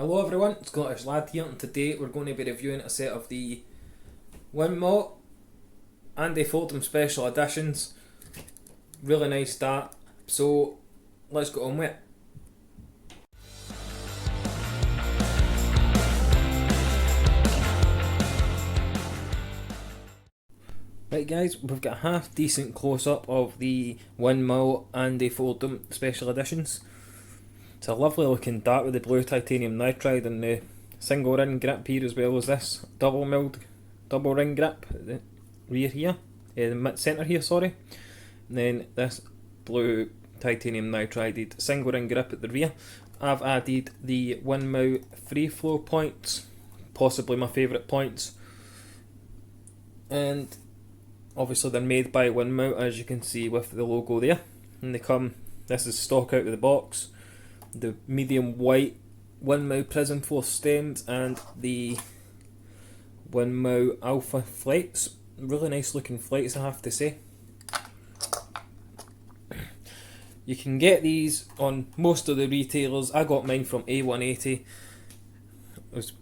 Hello everyone, Scottish Lad here, and today we're going to be reviewing a set of the Winmau and Fordham special editions. Really nice start, so let's get on with it. Right guys, we've got a half decent close up of the Winmau and Fordham special editions. It's a lovely looking dart with the blue titanium nitride and the single ring grip here, as well as this double ring grip at the rear here, the centre here, sorry. And then this blue titanium nitrided single ring grip at the rear. I've added the Winmau free flow points, possibly my favourite points, and obviously they're made by Winmau, as you can see with the logo there. And they come, this is stock out of the box. The medium white Winmau Prism Force stems and the Winmau Alpha flights. Really nice looking flights, I have to say. You can get these on most of the retailers. I got mine from A180.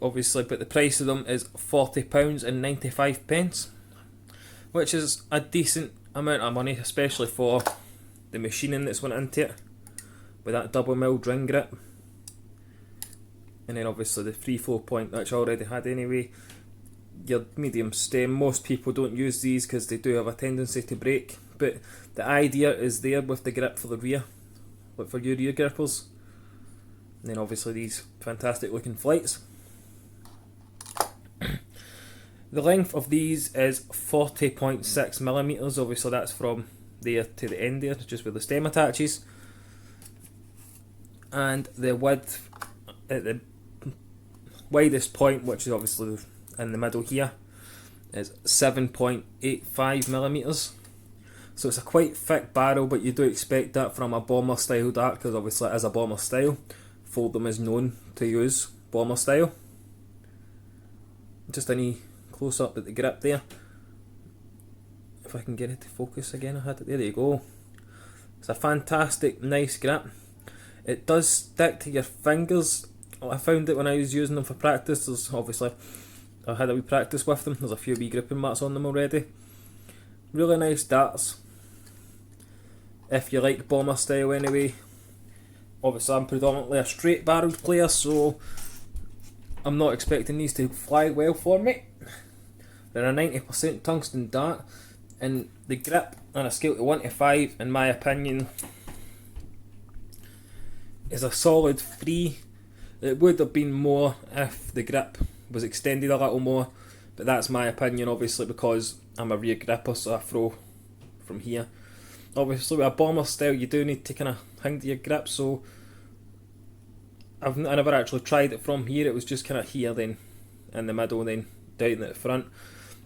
Obviously, but the price of them is £40.95, which is a decent amount of money, especially for the machining that's went into it, with that double milled ring grip. And then obviously the free flow point, which I already had anyway. Your medium stem, most people don't use these because they do have a tendency to break, but the idea is there with the grip for the rear, like for your rear grippers. And then obviously these fantastic looking flights. The length of these is 40.6mm, obviously that's from there to the end there, just where the stem attaches. And the width at the widest point, which is obviously in the middle here, is 7.85mm. So it's a quite thick barrel, but you do expect that from a bomber style dart, because obviously it is a bomber style. Fordham is known to use bomber style. Just a knee close up at the grip there. If I can get it to focus again, I had it there. There you go. It's a fantastic, nice grip. It does stick to your fingers. I found it when I was using them for practice. There's obviously, I had a wee practice with them. There's a few wee gripping marks on them already. Really nice darts, if you like bomber style anyway. Obviously I'm predominantly a straight barreled player, so I'm not expecting these to fly well for me. They're a 90% tungsten dart, and the grip on a scale to 1 to 5, in my opinion, is a solid 3. It would have been more if the grip was extended a little more, but that's my opinion, obviously, because I'm a rear gripper, so I throw from here. Obviously with a bomber style you do need to kind of hang to your grip, so I never actually tried it from here. It was just kind of here, then in the middle, and then down at the front.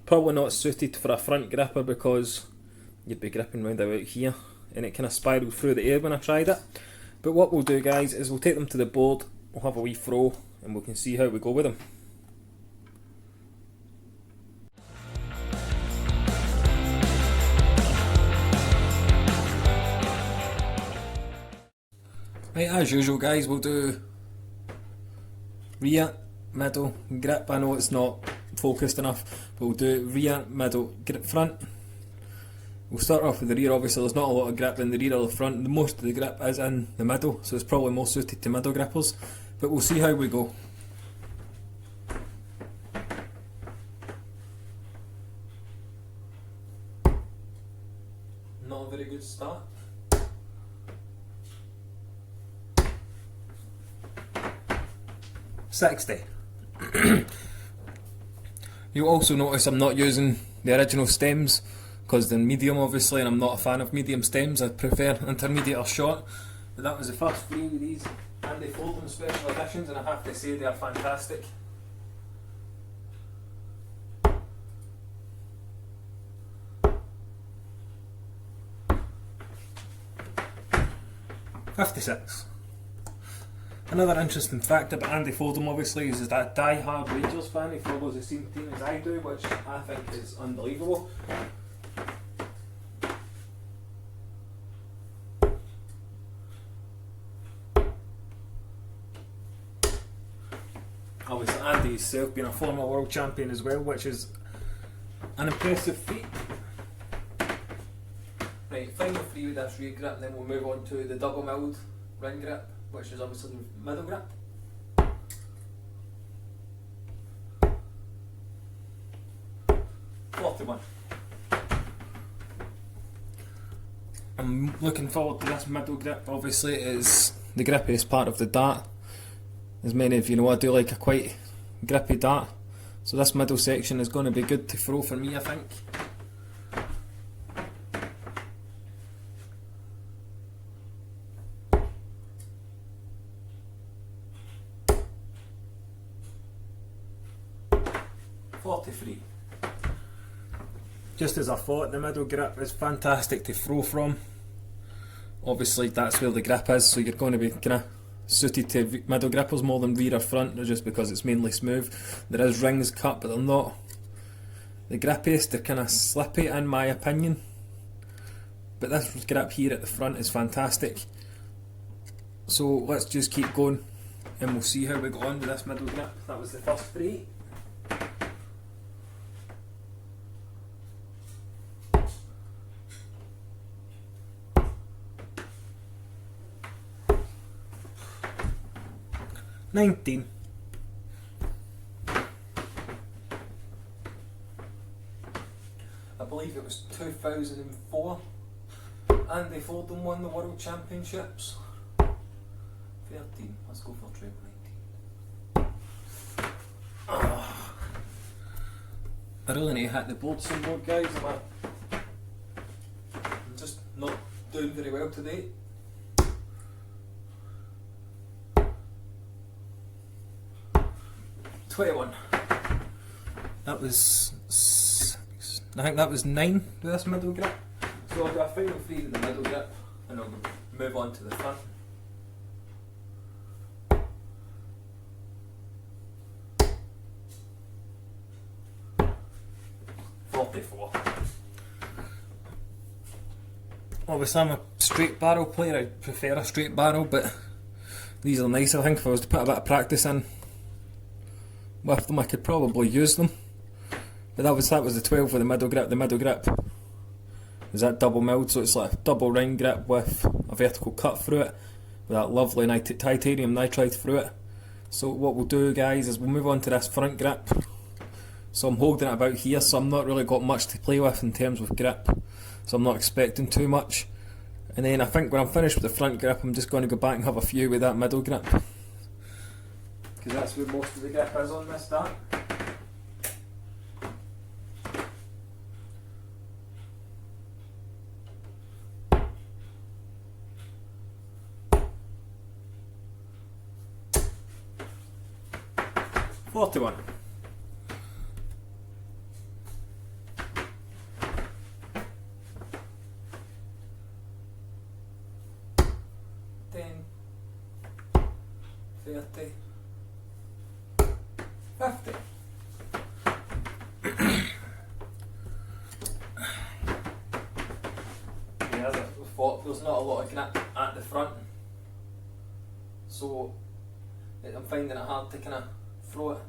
Probably not suited for a front gripper because you'd be gripping round about here, and it kind of spiraled through the air when I tried it. But what we'll do, guys, is we'll take them to the board, we'll have a wee throw, and we can see how we go with them. Right, as usual guys, we'll do rear, middle, grip. I know it's not focused enough, but we'll do rear, middle, grip, front. We'll start off with the rear. Obviously there's not a lot of grip in the rear or the front. Most of the grip is in the middle, so it's probably more suited to middle grippers, but we'll see how we go. Not a very good start. $60. You'll also notice I'm not using the original stems because they're medium, obviously, and I'm not a fan of medium stems. I prefer intermediate or short. But that was the first 3 of these and the Fordham special editions, and I have to say they are fantastic. $56. Another interesting fact about Andy Fordham, obviously, is that die-hard Rangers fan. He follows the same team as I do, which I think is unbelievable. Obviously Andy himself being a former world champion as well, which is an impressive feat. Right, final three with this rear grip, and then we'll move on to the double milled ring grip, which is obviously the middle grip. '41. I'm looking forward to this middle grip. Obviously it is the grippiest part of the dart. As many of you know, I do like a quite grippy dart, so this middle section is going to be good to throw for me, I think. .43. Just as I thought, the middle grip is fantastic to throw from. Obviously that's where the grip is, so you're going to be kind of suited to middle grippers more than rear or front, just because it's mainly smooth. There is rings cut, but they're not the grippiest. They're kind of slippy in my opinion, but this grip here at the front is fantastic. So let's just keep going and we'll see how we got on with this middle grip. That was the first three. '19. I believe it was 2004. Andy Fordham won the World Championships. 13. Let's go for treble 19. I really need to hit the board some more, guys. I'm just not doing very well today. '21. That was 6. I think that was 9 with this middle grip. So I'll do a final three with the middle grip and I'll move on to the front. '44. Obviously I'm a straight barrel player, I prefer a straight barrel, but these are nice. I think if I was to put a bit of practice in with them I could probably use them. But that was the 12 with the middle grip. The middle grip is that double milled, so it's like a double ring grip with a vertical cut through it with that lovely titanium nitride through it. So what we'll do, guys, is we'll move on to this front grip. So I'm holding it about here, so I'm not really got much to play with in terms of grip, so I'm not expecting too much. And then I think when I'm finished with the front grip I'm just going to go back and have a few with that middle grip, because that's where most of the grip is on this dart. '41. '10. 30. 50. Yeah, as I thought, there's not a lot of grip at the front, so I'm finding it hard to kind of throw it.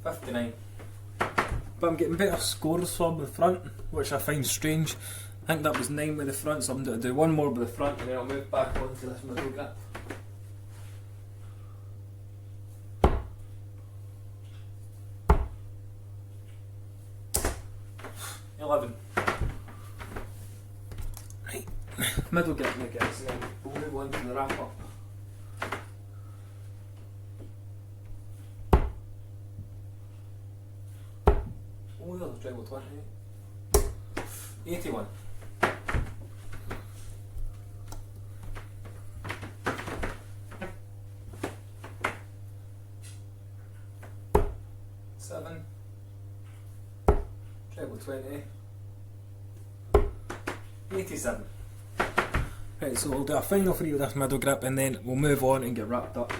'59. But I'm getting better scores from the front, which I find strange. I think that was 9 with the front, so I'm going to do one more with the front and then I'll move back onto this middle grip. '11. Right, middle grip now, guys, and then we'll move on to the wrap up. Oh, there's a treble 20. 81. '7. Treble 20. 87. Right, so we'll do a final three with this middle grip and then we'll move on and get wrapped up.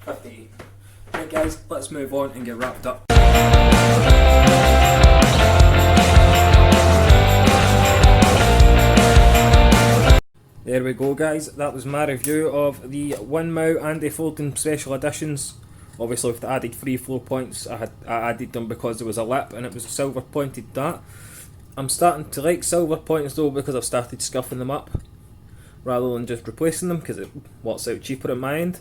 '58. Right guys, let's move on and get wrapped up. There we go guys, that was my review of the Winmau and the Fordham Special Editions. Obviously with the added free flow points, I added them because there was a lip and it was a silver pointed dart. I'm starting to like silver points though because I've started scuffing them up rather than just replacing them because it works out cheaper in my end.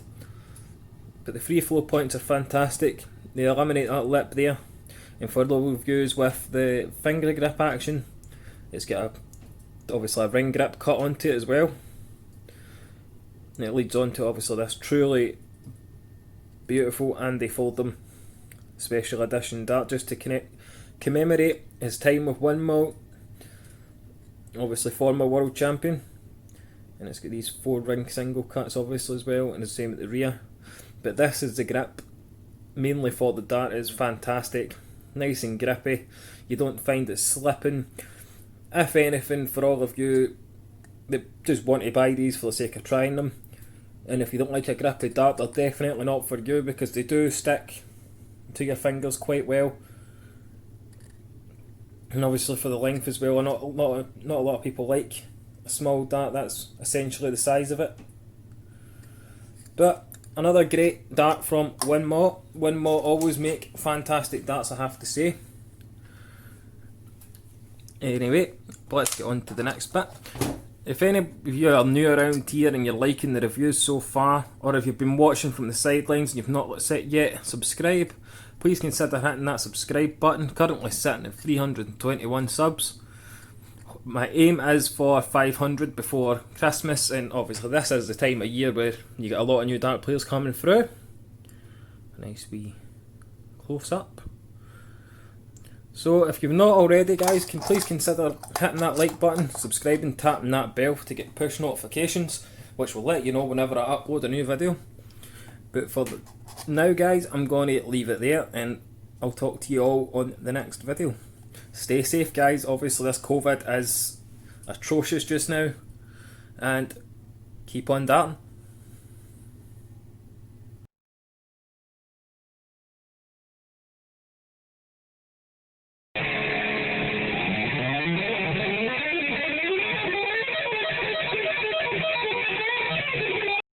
But the free flow points are fantastic, they eliminate that lip there. And for those reviews with the finger grip action, it's got obviously a ring grip cut onto it as well. And it leads on to obviously this truly beautiful Andy Fordham Special Edition dart just to commemorate his time with Winmau, obviously former world champion. And it's got these 4 ring single cuts obviously as well, and the same at the rear. But this is the grip mainly for the dart. It's fantastic, nice and grippy, you don't find it slipping. If anything, for all of you that just want to buy these for the sake of trying them, and if you don't like a grippy dart, they're definitely not for you because they do stick to your fingers quite well. And obviously for the length as well, not a lot of people like a small dart that's essentially the size of it. But another great dart from Winmau. Winmau always make fantastic darts, I have to say. Anyway, let's get on to the next bit. If any of you are new around here and you're liking the reviews so far, or if you've been watching from the sidelines and you've not yet subscribed, please consider hitting that subscribe button. Currently sitting at 321 subs. My aim is for 500 before Christmas, and obviously this is the time of year where you get a lot of new dart players coming through. A nice wee close up. So if you've not already guys, please consider hitting that like button, subscribing, tapping that bell to get push notifications, which will let you know whenever I upload a new video. But for now guys, I'm going to leave it there and I'll talk to you all on the next video. Stay safe guys, obviously this COVID is atrocious just now, and keep on darting.